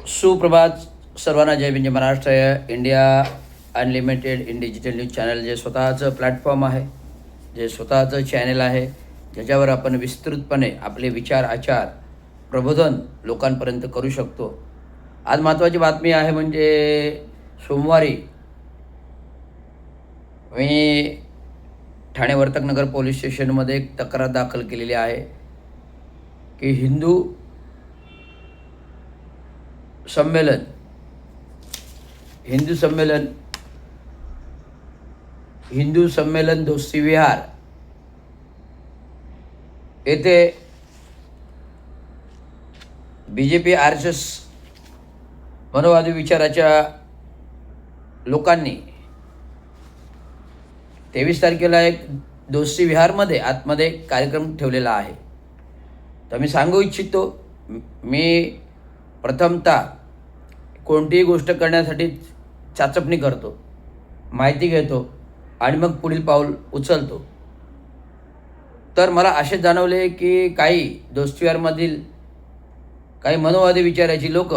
सुप्रभात सर्वांना. जय म्हणजे Maharashtra. India unlimited in digital news channel जे स्वतःचं प्लॅटफॉर्म आहे, जे स्वतःचं चॅनल आहे, ज्याच्यावर आपण विस्तृतपणे आपले विचार आचार प्रबोधन लोकांपर्यंत करू शकतो. आज महत्त्वाची बातमी आहे म्हणजे सोमवारी मी ठाणे वर्तकनगर पोलीस स्टेशनमध्ये एक तक्रार दाखल केलेली आहे की हिंदू संमेलन दोस्ती विहार येथे BJP RSS मनोवादी विचाराच्या लोकांनी 23 तारखेला एक दोस्ती विहारमध्ये आतमध्ये कार्यक्रम ठेवलेला आहे. तर मी सांगू इच्छितो, मी प्रथमतः कोणतीही गोष्ट करण्यासाठी चाचपणी करतो, माहिती घेतो आणि मग पुढील पाऊल उचलतो. तर मला असे जाणवले की काही दोस्तीविहारमधील काही मनोवादी विचाराची लोक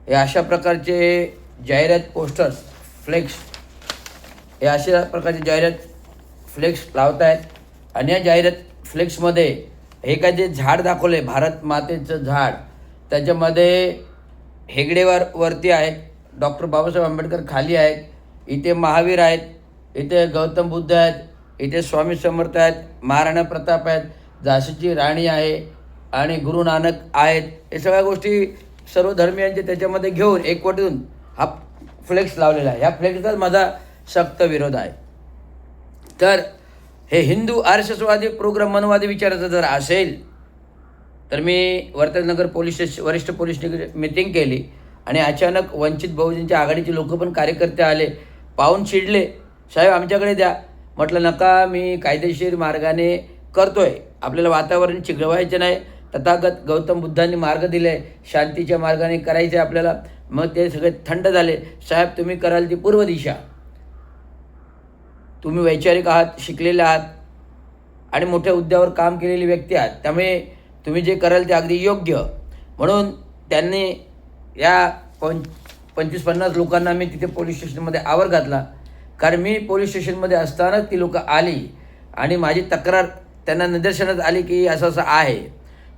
हे अशा प्रकारचे जाहिरात पोस्टर्स, फ्लेक्स, हे अशा प्रकारचे जाहिरात फ्लेक्स लावत आहेत. आणि या जाहिरात फ्लेक्समध्ये हे काय जे झाड दाखवले, भारत मातेचं झाड, त्याच्यामध्ये हेगडेवार वरती आहेत, डॉक्टर बाबासाहेब आंबेडकर खाली आहेत, इथे महावीर आहेत, इथे गौतम बुद्ध आहेत, इथे स्वामी समर्थ आहेत, महाराणा प्रताप आहेत, झाशीची राणी आहे आणि गुरु नानक आहेत. हे सगळ्या गोष्टी सर्व धर्मियांचे त्याच्यामध्ये घेऊन एकवटून हा फ्लेक्स लावलेला आहे. ह्या फ्लेक्सचाच माझा सक्त विरोध आहे. तर हे हिंदू RSSवादी प्रोग्राम मनोवादी विचाराचं जर असेल तर मी वर्तकनगर वरिष्ठ पोलीस मीटिंग केली आणि अचानक वंचित बहुजनच्या आघाडीचे लोक पण कार्यकर्ते आले, पाहून चिडले, साहेब आमच्याकडे द्या. म्हटलं नका, मी कायदेशीर मार्गाने करतोय, आपल्याला वातावरण चिघळवायचं नाही. तथागत गौतम बुद्धांनी मार्ग दिले, शांतीच्या मार्गाने करायचे आपल्याला. मग ते सगळे थंड झाले. साहेब तुम्ही कराल ती पूर्व दिशा, तुम्ही वैचारिक आहात, शिकलेले आहात आणि मोठ्या हुद्द्यावर काम केलेली व्यक्ती आहात, त्यामुळे तुम्ही जे कराल ते अगदी योग्य. म्हणून त्यांनी या 25-50 लोकांना मी तिथे पोलीस स्टेशनमध्ये आवर घातला. कारण मी पोलीस स्टेशनमध्ये असतानाच ती लोकं आली आणि माझी तक्रार त्यांना निदर्शनात आली की असं असं आहे.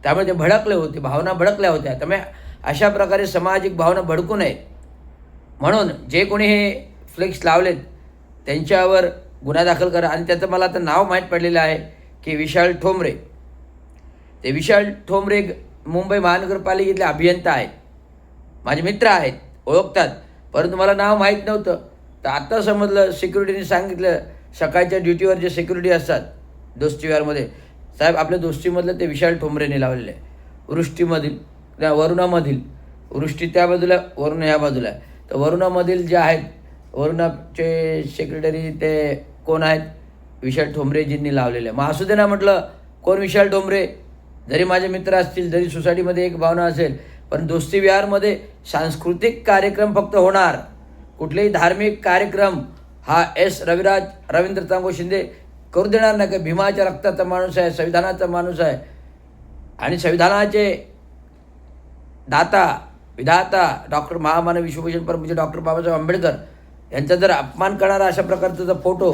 त्यामुळे ते भडकले होते, भावना भडकल्या होत्या. त्यामुळे अशा प्रकारे सामाजिक भावना भडकू नये म्हणून जे कोणी हे फ्लेक्स लावलेत त्यांच्यावर गुन्हा दाखल करा. आणि त्याचं मला आता नाव माहीत पडलेलं आहे की विशाल ठोंबरे. ते विशाल ठोंबरे मुंबई महानगरपालिकेतले अभियंता आहेत, माझे मित्र आहेत, ओळखतात, परंतु मला नाव माहीत नव्हतं. तर आत्ता समजलं, सिक्युरिटीने सांगितलं, सकाळच्या ड्युटीवर जे सिक्युरिटी असतात दोस्तीविहारमध्ये, साहेब आपल्या दोस्तीमधलं ते विशाल ठोंबरेने लावलेलं आहे. वृष्टीमधील त्या वरुणामधील, वृष्टी त्या बाजूला, वरुणा ह्या बाजूला आहे. तर वरुणामधील जे आहेत, वरुणाचे सेक्रेटरी ते कोण आहेत, विशाल ठोंबरेजींनी लावलेलं आहे. मग असू दे ना, म्हटलं कोण विशाल ठोंबरे, जरी माझे मित्र असतील, जरी सोसायटीमध्ये एक भावना असेल, पण दोस्ती विहारमध्ये सांस्कृतिक कार्यक्रम फक्त होणार. कुठलेही धार्मिक कार्यक्रम हा रवींद्र चांगो शिंदे करू देणार नाही. का भीमाच्या रक्ताचा माणूस आहे, संविधानाचा माणूस आहे आणि संविधानाचे दाता विधाता डॉक्टर महामानव विश्वभूषण परमपूज्य डॉक्टर बाबासाहेब आंबेडकर यांचा जर अपमान करणारा अशा प्रकारचा जर फोटो,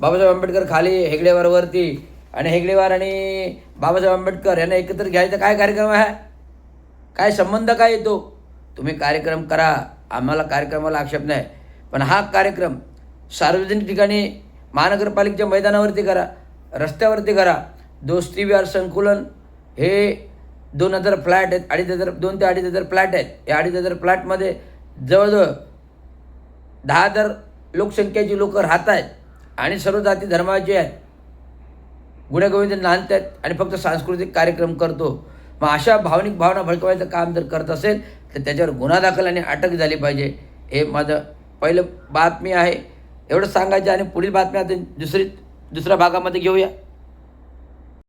बाबासाहेब आंबेडकर खाली हेगडेवारवरती आणि हेगडेवार आणि बाबासाहेब आंबेडकर यांना एकत्र घ्यायचा काय कार्यक्रम आहे, काय संबंध काय येतो? तुम्ही कार्यक्रम करा, आम्हाला कार्यक्रमाला आक्षेप नाही, पण हा कार्यक्रम सार्वजनिक ठिकाणी महानगरपालिकेच्या मैदानावरती करा, रस्त्यावरती करा. दोस्ती विहार संकुलन हे 2000 फ्लॅट आहेत, 2 ते 2,500 फ्लॅट आहेत. या 2,500 फ्लॅटमध्ये जवळजवळ 10,000 लोकसंख्येची लोक राहत आहेत आणि सर्व जाती धर्माचे आहेत, गुण्यागोविंद नांदत आहेत आणि फक्त सांस्कृतिक कार्यक्रम करतो. मग अशा भावनिक भावना भडकवायचं काम जर करत असेल तर त्याच्यावर गुन्हा दाखल आणि अटक झाली पाहिजे. हे माझं पहिलं बातमी आहे. एवढं सांगायचं आणि पुढील बातमी आता दुसऱ्या भागामध्ये घेऊया.